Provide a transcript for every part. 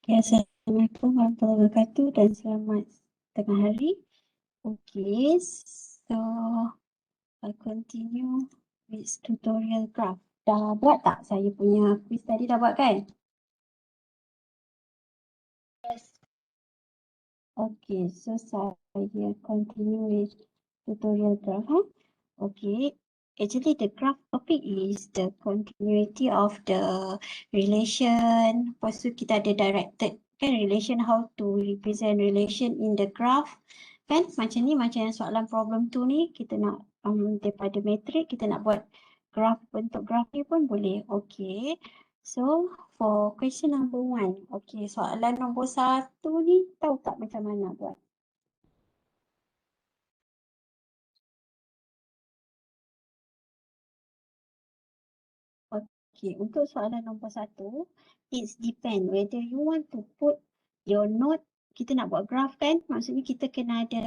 Ya, Assalamualaikum warahmatullahi wabarakatuh dan selamat tengah hari. Okay, so I continue with tutorial graph. Dah buat tak saya punya quiz tadi, dah buat kan? Yes. Okay, so saya continue with tutorial graph. Okay, actually the graph topic is the continuity of the relation. Lepas tu kita ada directed kan relation, how to represent relation in the graph. Kan macam ni, macam yang soalan problem tu ni, kita nak daripada matrik kita nak buat graph, bentuk graph ni pun boleh. Okay, so for question number 1, okay, soalan nombor 1 ni tahu tak macam mana buat? Okay, untuk soalan nombor 1, it's depend whether you want to put your node. Kita nak buat graph kan, maksudnya kita kena ada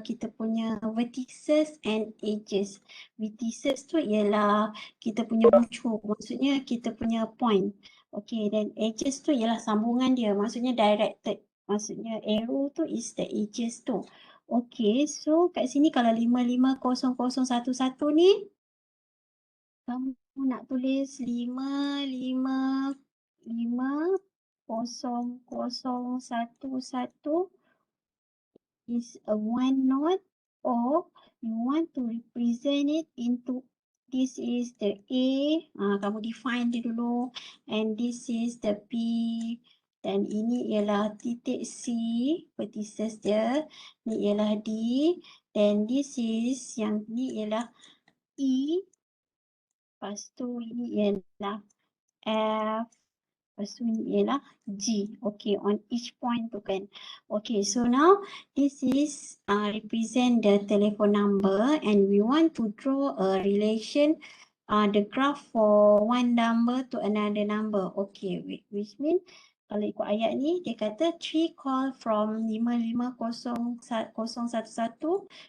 kita punya vertices and edges. Vertices tu ialah kita punya bucu, maksudnya kita punya point. Okay, dan edges tu ialah sambungan dia, maksudnya directed. Maksudnya arrow tu is the edges tu. Okay, so kat sini kalau 55011 ni, kamu nak tulis 55011 is a one node, or you want to represent it into, this is the A, kamu define dia dulu, and this is the B, dan ini ialah titik C, vertices dia, ni ialah D, dan this is, yang ni ialah E, lepas tu ini ialah F, lepas tu ini ialah G. Okay, on each point tu kan. Okay, so now this is represent the telephone number and we want to draw a relation, the graph for one number to another number. Okay, which mean kalau ikut ayat ni, dia kata 3 call from 55011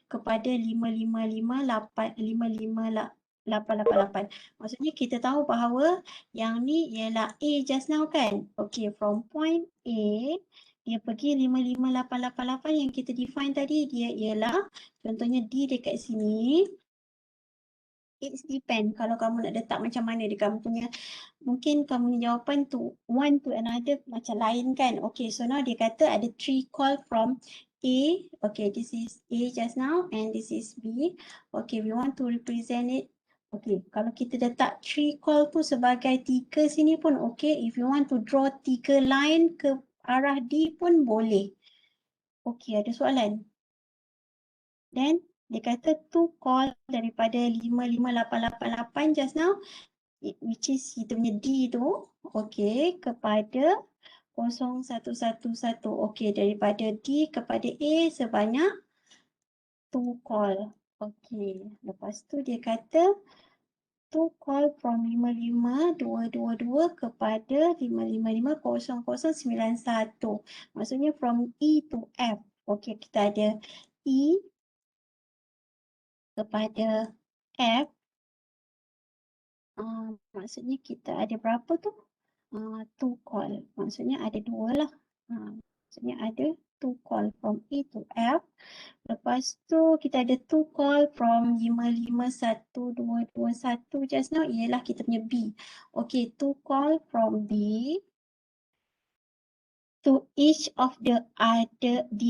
kepada 55588. Maksudnya kita tahu bahawa yang ni ialah A just now kan. Okay, from point A, dia pergi 55888 yang kita define tadi, dia ialah, contohnya D dekat sini. It depend kalau kamu nak letak macam mana dia kamu punya, mungkin kamu punya jawapan tu one to another macam lain kan. Okay, so now dia kata ada 3 call from A. Okay, this is A just now and this is B. Okay, we want to represent it. Okay, kalau kita letak 3 call tu sebagai 3 sini pun okay. If you want to draw 3 line ke arah D pun boleh. Okay, ada soalan? Then dia kata 2 call daripada 55888 just now, which is kita punya D tu, okay, kepada 0111. Okay, daripada D kepada A sebanyak 2 call. Okay, lepas tu dia kata 2 call from 55222 kepada 5550091. Maksudnya from E to F. Okay, kita ada E kepada F. Maksudnya kita ada berapa tu? 2 call. Maksudnya ada 2 lah. Maksudnya ada 2 call from E to F. Lepas tu kita ada 2 call from 55121 just now ialah kita punya B. Okay, 2 call from B to each of the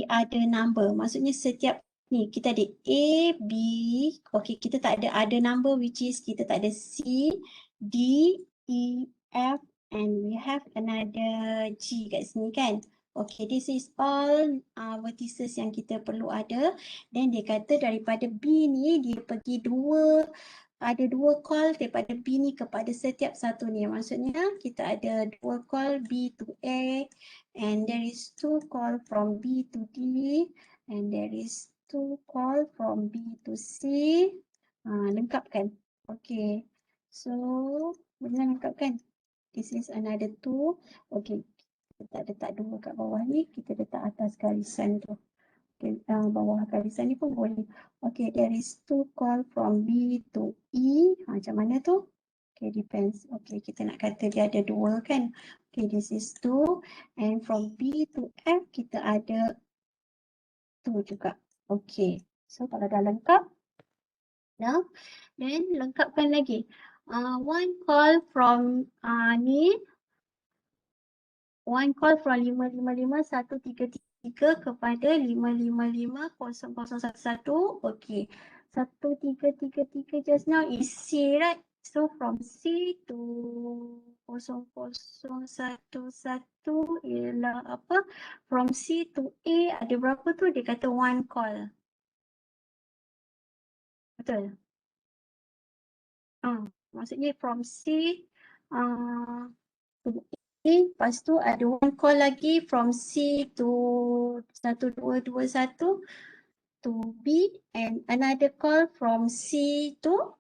other number. Maksudnya setiap ni kita ada A, B. Okay, kita tak ada other number which is kita tak ada C, D, E, F and we have another G kat sini kan. Okay, this is all vertices yang kita perlu ada. Dan dia kata daripada B ni dia pergi ada 2 call daripada B ni kepada setiap satu ni. Maksudnya kita ada 2 call B to A and there is 2 call from B to D and there is 2 call from B to C. Lengkap kan? Okay, so boleh lengkap kan? This is another 2. Okay, kita letak 2 kat bawah ni, kita letak atas garisan tu. Okay, bawah garisan ni pun boleh. Okay, there is 2 call from B to E. Macam mana tu? Okay, depends. Okay, kita nak kata dia ada 2 kan. Okay, this is 2. And from B to F, kita ada 2 juga. Okay, so kalau dah lengkap, now, then lengkapkan lagi. One call from ni, one call from 555-133 kepada 555-0011. Okay, 1333 just now is C, right? So from C to 0011 ialah apa? From C to A ada berapa tu? Dia kata one call. Betul? Maksudnya from C to A, lepas tu ada one call lagi from C to 1221 to B, and another call from C to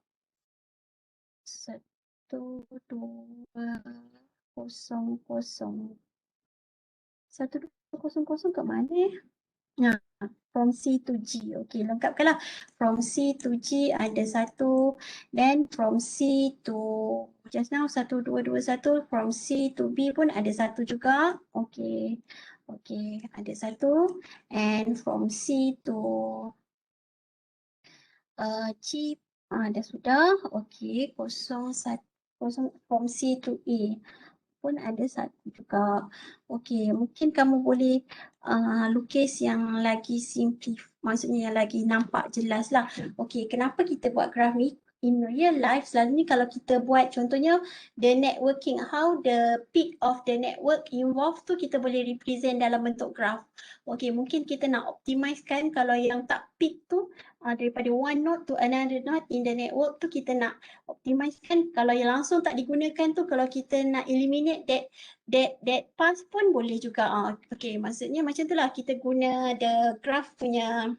1200. 1200 kat mana? From C to G. Okay, lengkapkanlah. From C to G ada 1. Then from C to just now 1221. From C to B pun ada 1 juga. Okay. Okay, ada 1. And from C to G dah sudah. Okay, 01. From C to A pun ada 1 juga. Okay, mungkin kamu boleh lukis yang lagi simplif, maksudnya yang lagi nampak jelas lah. Okay, kenapa kita buat graf ni? In real life, selalunya kalau kita buat contohnya the networking, how the peak of the network involved tu kita boleh represent dalam bentuk graf. Okay, mungkin kita nak optimizekan kalau yang tak peak tu daripada one node to another node in the network tu kita nak optimizekan. Kalau yang langsung tak digunakan tu, kalau kita nak eliminate that path pun boleh juga. Okay, maksudnya macam tu lah kita guna the graph punya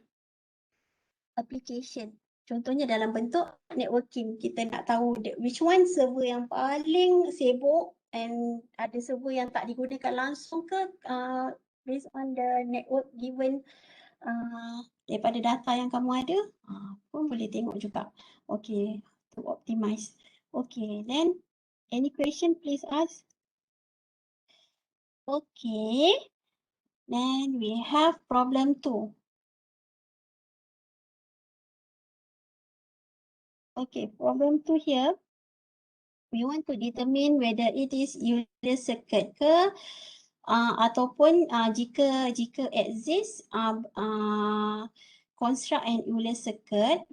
application. Contohnya dalam bentuk networking, kita nak tahu which one server yang paling sibuk and ada server yang tak digunakan langsung ke based on the network given daripada data yang kamu ada pun boleh tengok juga. Okay, to optimize. Okay, then any question please ask. Okay, then we have problem 2. Okay, problem 2 here. We want to determine whether it is Euler circuit ke ataupun jika exist construct an Euler circuit,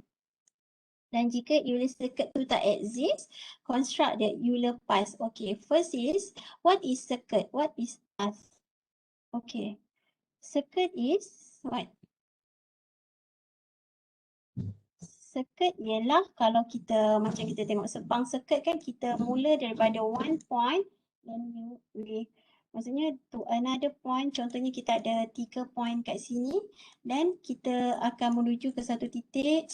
dan jika Euler circuit tu tak exist, construct the Euler path. Okay, first is what is circuit? What is path? Okay, circuit is what? Circuit ialah kalau kita macam kita tengok sepang circuit kan, kita mula daripada one point dan maksudnya to another point. Contohnya kita ada 3 point kat sini dan kita akan menuju ke satu titik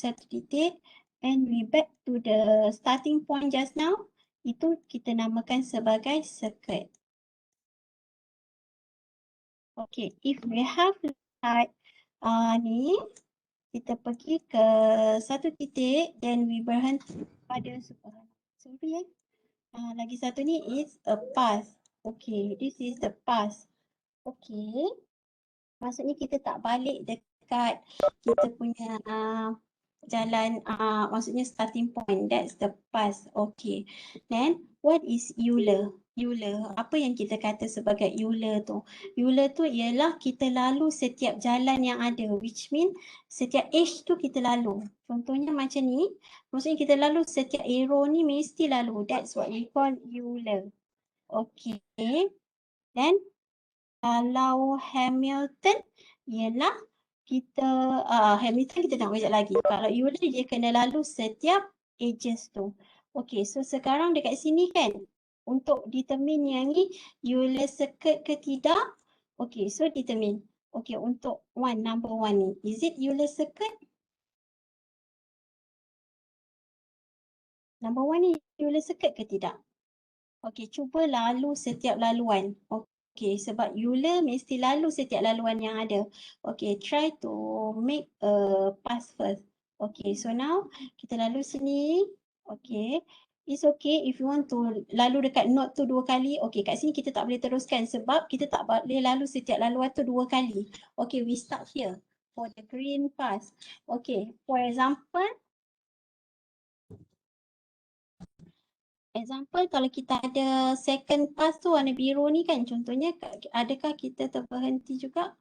and we back to the starting point just now. Itu kita namakan sebagai circuit. Okay, if we have like ni kita pergi ke satu titik dan we berhenti pada lagi satu ni is a path. Okay, this is the path. Okay, maksudnya kita tak balik dekat kita punya jalan, maksudnya starting point. That's the path. Okay, then what is Euler? Euler, apa yang kita kata sebagai Euler tu? Euler tu ialah kita lalu setiap jalan yang ada, which mean setiap edge tu kita lalu. Contohnya macam ni, maksudnya kita lalu setiap arrow ni mesti lalu. That's what we call Euler. Okay, then kalau Hamilton ialah kita, Hamilton kita nak kejap lagi. Kalau Euler dia kena lalu setiap edges tu. Okay, so sekarang dekat sini kan, untuk determine yang ni Euler circuit ke tidak. Okay, so determine. Okay, untuk number one ni, is it Euler circuit? Number one ni Euler circuit ke tidak? Okay, cuba lalu setiap laluan. Okay, sebab Euler mesti lalu setiap laluan yang ada. Okay, try to make a path first. Okay, so now kita lalu sini. Okay, It's okay if you want to lalu dekat node tu 2 kali. Okay, kat sini kita tak boleh teruskan sebab kita tak boleh lalu setiap laluan tu 2 kali. Okay, we start here for the green pass. Okay, for example kalau kita ada second pass tu warna biru ni kan, contohnya adakah kita terberhenti juga?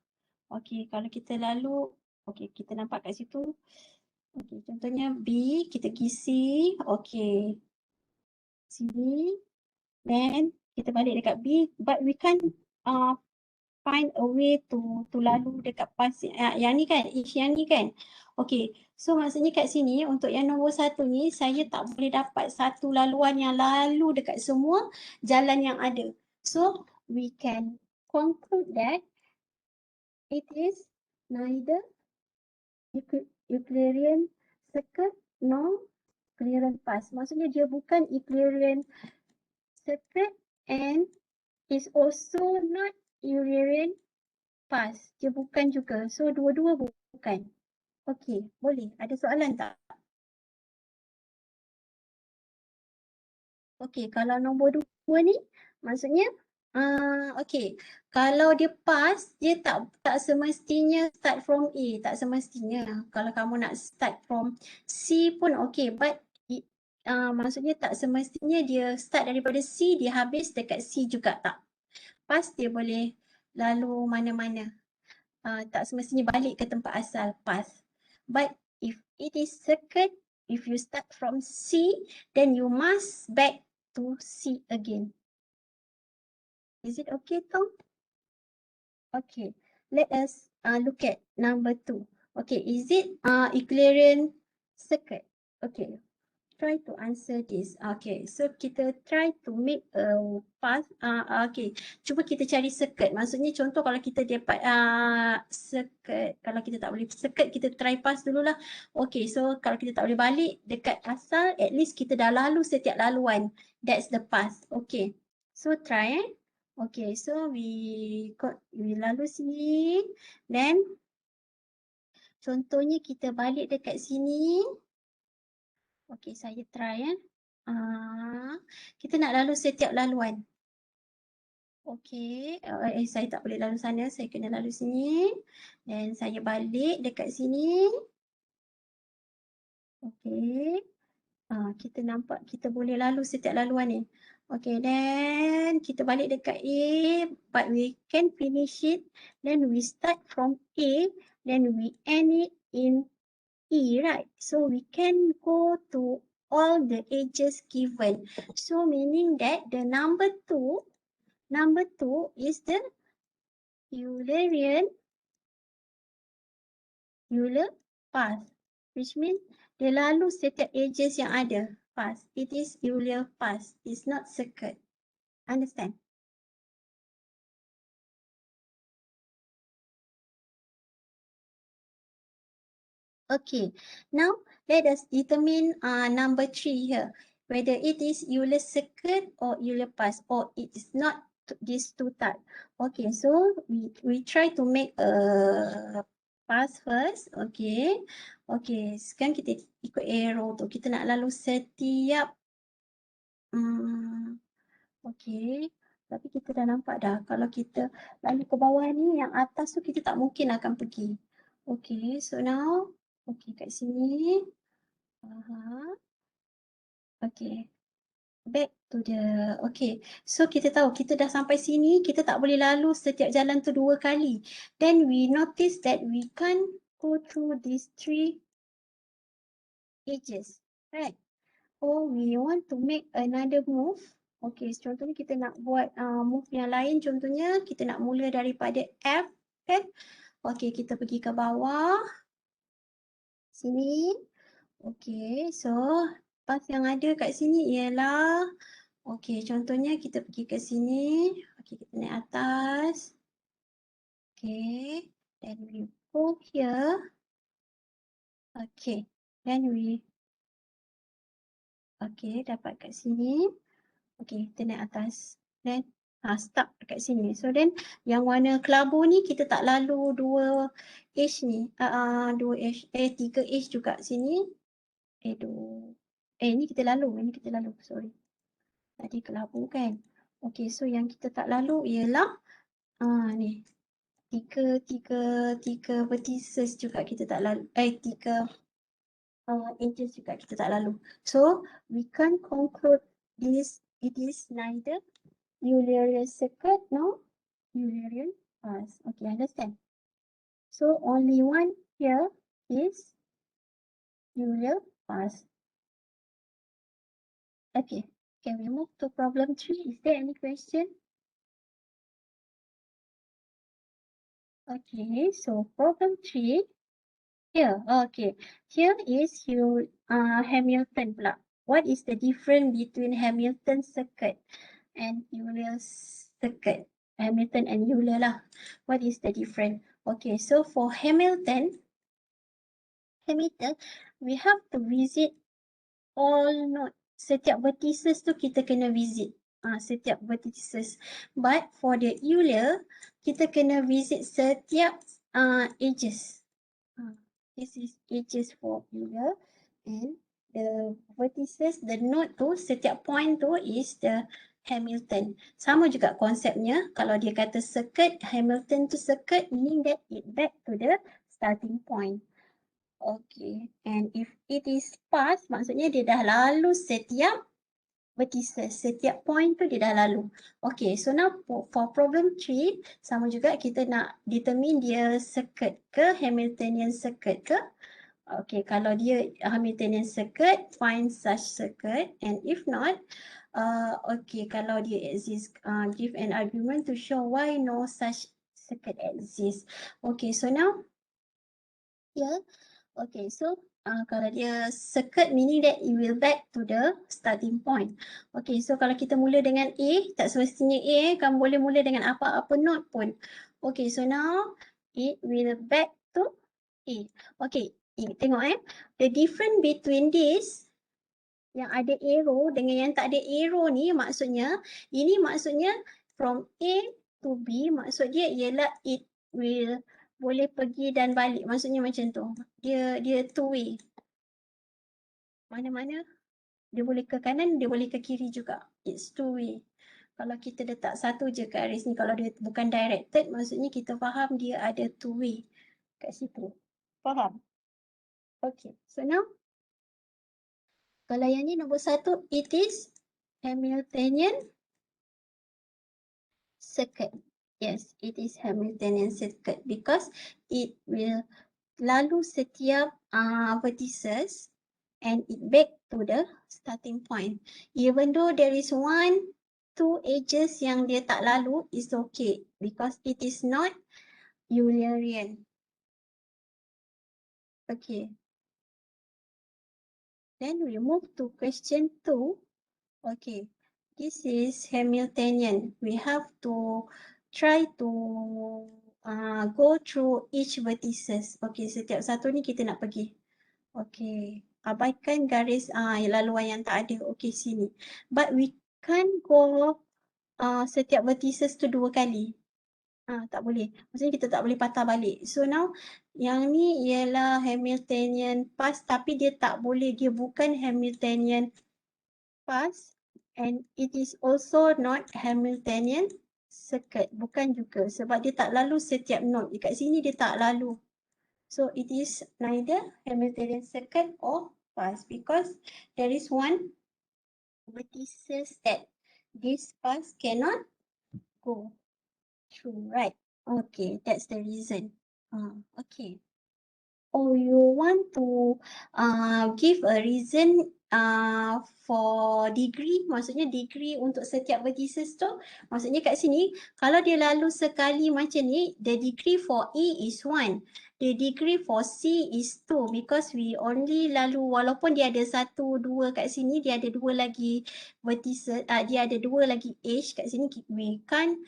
Okay, kalau kita lalu, okay, kita nampak kat situ. Okay, contohnya B, kita pergi C, okay, sini, then kita balik dekat B, but we can't find a way to lalu dekat pass yang ni kan, yang ni kan. Okay, so maksudnya kat sini untuk yang nombor 1 ni, saya tak boleh dapat satu laluan yang lalu dekat semua jalan yang ada. So, we can conclude that it is neither Euclidean circuit nor clearance pass. Maksudnya dia bukan Euclidean circuit and is also not Euclidean pass. Dia bukan juga. So dua-dua bukan. Okey, boleh. Ada soalan tak? Okey, kalau nombor 2 ni maksudnya okey, kalau dia pass, dia tak semestinya start from A, tak semestinya. Kalau kamu nak start from C pun okey, but maksudnya tak semestinya dia start daripada C, dia habis dekat C juga tak. Pass dia boleh lalu mana-mana. Tak semestinya balik ke tempat asal, pass. But if it is circuit, if you start from C, then you must back to C again. Is it okay, Tom? Okay, let us look at number 2. Okay, is it Euclidean circuit? Okay, try to answer this. Okay, so kita try to make a path. Okay, cuba kita cari circuit. Maksudnya contoh kalau kita dapat circuit, kalau kita tak boleh circuit, kita try pass dululah. Okay, so kalau kita tak boleh balik dekat asal, at least kita dah lalu setiap laluan. That's the path. Okay, so try Okay, so we lalu sini. Then contohnya kita balik dekat sini. Okay, saya try kita nak lalu setiap laluan. Okay, saya tak boleh lalu sana, saya kena lalu sini. Dan saya balik dekat sini. Okay, kita nampak kita boleh lalu setiap laluan ni. Okay, then kita balik dekat A, but we can finish it. Then we start from A, then we end it in E, right? So we can go to all the edges given. So meaning that the number 2 is the Eulerian Euler path, which means dia lalu setiap edges yang ada. Path. It is Euler path. It's not circuit. Understand? Okay. Now let us determine number 3 here. Whether it is Euler circuit or Euler path, or it is not these two type. Okay, so we try to make a path first. Okay. Okay, sekarang kita ikut arrow tu. Kita nak lalu setiap okay. Tapi kita dah nampak dah kalau kita lalu ke bawah ni, yang atas tu kita tak mungkin akan pergi. Okay, so now okay kat sini. Okay. Back to the, okay. So kita tahu kita dah sampai sini, kita tak boleh lalu setiap jalan tu 2 kali. Then we notice that we can't go through these 3 edges, right? Or we want to make another move. Okay, contohnya kita nak buat move yang lain. Contohnya kita nak mula daripada F, kan? Okay, kita pergi ke bawah. Sini. Okay, so path yang ada kat sini ialah, okay, contohnya kita pergi ke sini. Okay, kita naik atas. Okay, then we go here. Okay, then we, okay, dapat kat sini. Okay, kita naik atas. Then start dekat sini. So then yang warna kelabu ni kita tak lalu 2 edge ni. 2 edge, 3 edge juga sini. 2 Ini kita lalu, sorry. Tadi kelabu kan. Okay, so yang kita tak lalu ialah ni. Tiga vertices juga kita tak lalu. Tiga edges juga kita tak lalu. So, we can conclude this, it is neither Eulerian circuit nor Eulerian pass. Okay, understand? So, only one here is Euler pass. Okay, can we move to problem 3? Is there any question? Okay, so problem 3. Here, okay. Here is Hamilton pula. What is the difference between Hamilton circuit and Euler circuit? Hamilton and Euler lah. What is the difference? Okay, so for Hamilton, we have to visit all node. Setiap vertices tu kita kena visit. Setiap vertices. But for the Euler, kita kena visit setiap edges. This is edges for Euler, and the vertices, the node tu, setiap point tu is the Hamilton. Sama juga konsepnya. Kalau dia kata circuit, Hamilton tu circuit, meaning that it back to the starting point. Okay, and if it is pass, maksudnya dia dah lalu setiap vertices, setiap point tu dia dah lalu. Okay, so now for problem 3, sama juga kita nak determine dia circuit ke Hamiltonian circuit ke. Okay, kalau dia Hamiltonian circuit, find such circuit, and if not, okay, kalau dia exist, give an argument to show why no such circuit exists. Okay, so now here, okay, so kalau dia circuit, meaning that it will back to the starting point. Okay, so kalau kita mula dengan A, tak semestinya A, kamu boleh mula dengan apa-apa node pun. Okay, so now it will back to A. Okay, tengok the difference between this, yang ada arrow dengan yang tak ada arrow ni, maksudnya, ini maksudnya from A to B, maksud dia ialah it will boleh pergi dan balik. Maksudnya macam tu. Dia two way. Mana-mana dia boleh ke kanan, dia boleh ke kiri juga. It's two way. Kalau kita letak satu je garis ni, kalau dia bukan directed, maksudnya kita faham dia ada two way kat situ. Faham? Okay. So now, kalau yang ni nombor 1, it is Hamiltonian circuit. Yes, it is Hamiltonian circuit because it will lalu setiap vertices and it back to the starting point. Even though there is 1, 2 edges yang dia tak lalu, is okay because it is not Eulerian. Okay. Then we move to question 2. Okay. This is Hamiltonian. We have to try to go through each vertices. Okay, setiap satu ni kita nak pergi. Okay, abaikan garis laluan yang tak ada. Okay, sini. But we can't go setiap vertices tu 2 kali. Tak boleh. Maksudnya kita tak boleh patah balik. So now, yang ni ialah Hamiltonian pass, tapi dia tak boleh. Dia bukan Hamiltonian pass. And it is also not Hamiltonian circuit. Bukan juga. Sebab dia tak lalu setiap node. Dekat sini dia tak lalu. So it is neither Hamiltonian circuit or pass. Because there is one vertices that this pass cannot go through. Right. Okay. That's the reason. Okay. Oh, you want to give a reason for degree, maksudnya degree untuk setiap vertices tu. Maksudnya kat sini, kalau dia lalu sekali macam ni, the degree for A is 1. The degree for C is 2 because we only lalu, walaupun dia ada 1, 2 kat sini, dia ada 2 lagi vertices, dia ada 2 lagi edge kat sini, we can't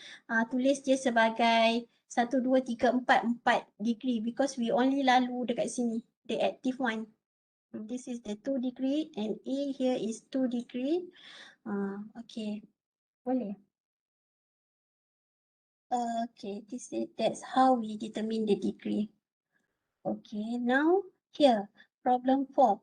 tulis dia sebagai 1, 2, 3, 4 degree because we only lalu dekat sini, the active one. This is the 2 degree and A here is 2 degree. Okay, boleh. Okay, that's how we determine the degree. Okay, now here, problem 4.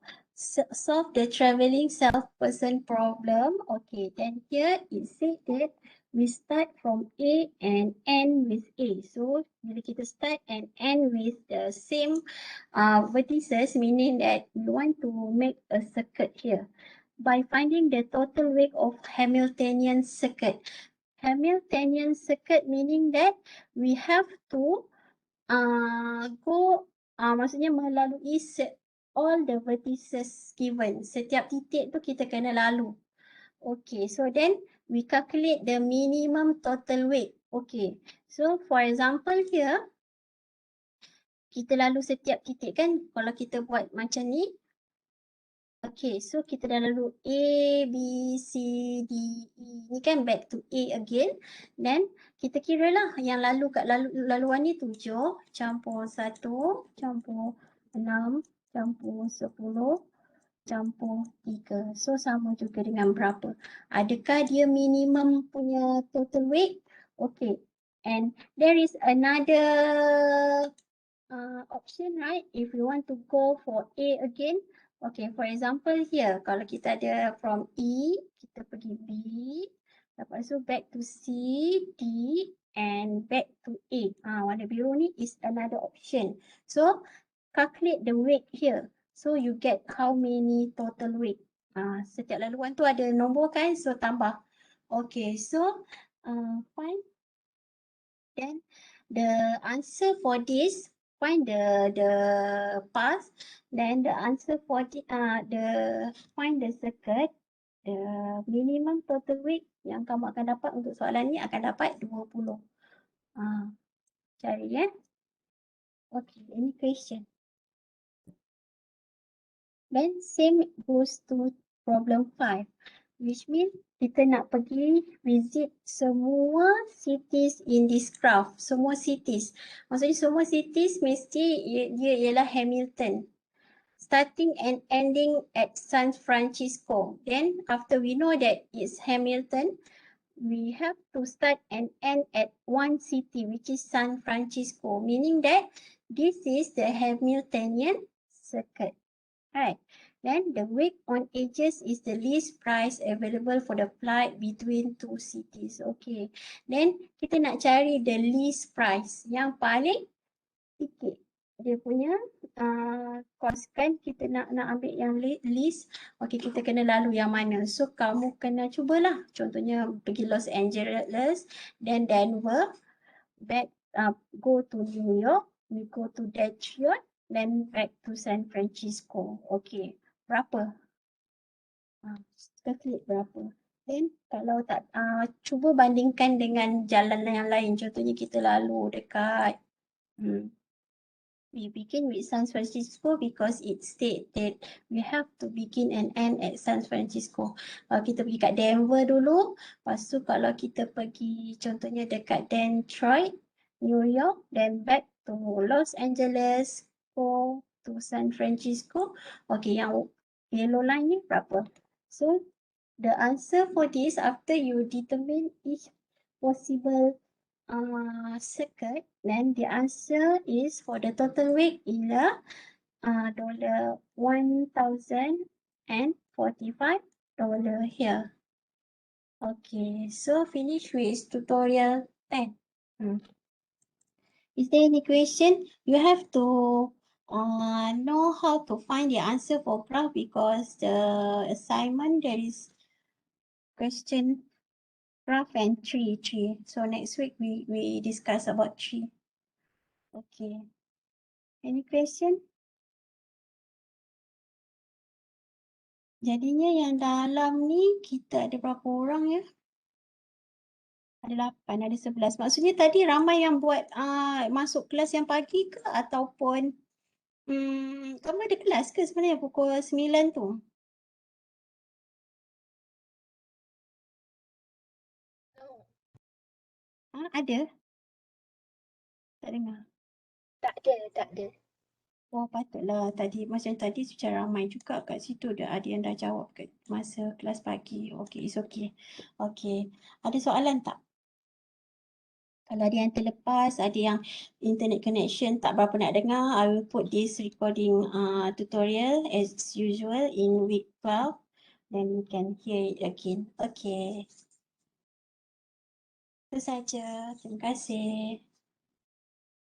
solve the traveling self-person problem. Okay, then here it said that we start from A and end with A. So, bila kita start and end with the same vertices, meaning that we want to make a circuit here. By finding the total weight of Hamiltonian circuit. Hamiltonian circuit meaning that we have to maksudnya melalui all the vertices given. Setiap titik tu kita kena lalu. Okay, so then we calculate the minimum total weight. Okay, so for example here, kita lalu setiap titik kan, kalau kita buat macam ni. Okay, so kita dah lalu A, B, C, D, E. Ni kan back to A again. Then kita kira lah yang lalu kat laluan ni 7 campur 1 campur 6 campur 10 campur 3. So sama juga dengan berapa. Adakah dia minimum punya total weight? Okay. And there is another option, right? If you want to go for A again. Okay, for example here, kalau kita ada from E, kita pergi B, lepas tu back to C, D, and back to A. Warna biru ni is another option. So, calculate the weight here. So, you get how many total weight. Setiap laluan tu ada nombor kan, so tambah. Okay, so, fine. Then, the answer for this, find the path, then the answer for find the circuit, the minimum total weight yang kamu akan dapat untuk soalan ni akan dapat 20. Cari ya. Okay, any question? Then same goes to problem 5, which means kita nak pergi visit semua cities in this graph. Semua cities. Maksudnya semua cities mesti dia ialah Hamilton. Starting and ending at San Francisco. Then after we know that it's Hamilton, we have to start and end at one city, which is San Francisco. Meaning that this is the Hamiltonian circuit. Right. Then the weight on edges is the least price available for the flight between two cities. Okay. Then kita nak cari the least price. Yang paling sikit. Dia punya cost kan kita nak ambil yang least. Okay, kita kena lalu yang mana. So kamu kena cubalah. Contohnya pergi Los Angeles, then Denver, back go to New York, we go to Detroit, then back to San Francisco. Okay. Berapa? Kita klik berapa. Then kalau tak, cuba bandingkan dengan jalan yang lain. Contohnya kita lalu dekat, we begin with San Francisco because it state that we have to begin and end at San Francisco. Kita pergi kat Denver dulu. Lepas tu kalau kita pergi contohnya dekat Detroit, New York, then back to Los Angeles, go to San Francisco. Okay, yang yellow line ni berapa? So, the answer for this after you determine each possible circuit, then the answer is for the total weight ialah $1,045 here. Okay, so finish with tutorial 10. Is there any question? You have to know how to find the answer for graph because the assignment there is question graph and tree. So next week we discuss about tree. Okay. Any question? Jadinya yang dalam ni kita ada berapa orang ya? Ada 8, ada 11. Maksudnya tadi ramai yang buat masuk kelas yang pagi ke ataupun kamu ada kelas ke sebenarnya pukul 9 tu? Ada? Tak dengar? Tak ada. Oh, patutlah tadi macam tadi secara ramai juga kat situ ada yang dah jawab kat masa kelas pagi. Okay, it's okay. Okay. Ada soalan tak? Kalau ada yang terlepas, ada yang internet connection tak berapa nak dengar, I will put this recording tutorial as usual in week 12. Then you can hear it again. Okay. Itu saja. Terima kasih.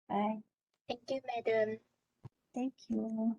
Bye. Thank you, madam. Thank you.